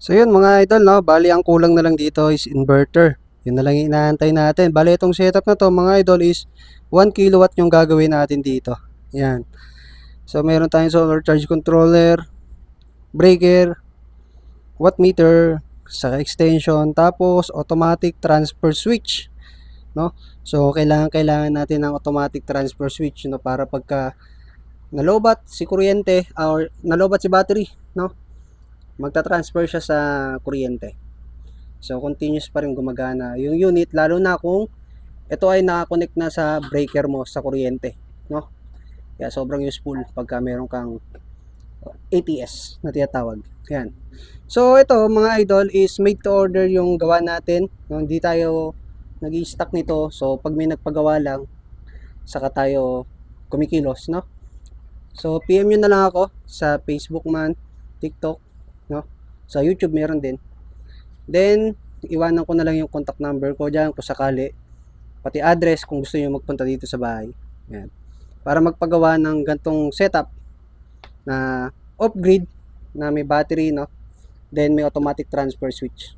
So yun mga idol, no? Bali ang kulang na lang dito is inverter. Yun na lang yung inaantay natin. Bali itong setup na to mga idol is 1 kilowatt yung gagawin natin dito. Yan. So meron tayong solar charge controller, breaker, watt meter, saka extension, tapos automatic transfer switch, no? So kailangan natin ng automatic transfer switch, no, para pagka nalobat si kuryente or nalobat si battery, no, magta-transfer siya sa kuryente. So continuous pa rin gumagana yung unit, lalo na kung ito ay nakakonect na sa breaker mo sa kuryente, no? Kaya sobrang useful pagka meron kang ATS na tinatawag. Yan. So ito mga idol is made to order yung gawa natin, no? Hindi tayo nag-i-stock nito. So pag may nagpagawa lang, saka tayo kumikilos, no? So PM nyo na lang ako sa Facebook man, TikTok, no? Sa YouTube meron din. Then iwanan ko na lang yung contact number ko diyan kung sakali, pati address kung gusto niyo magpunta dito sa bahay. Yan. Para magpagawa ng gantong setup na off-grid, na may battery, no? Then may automatic transfer switch.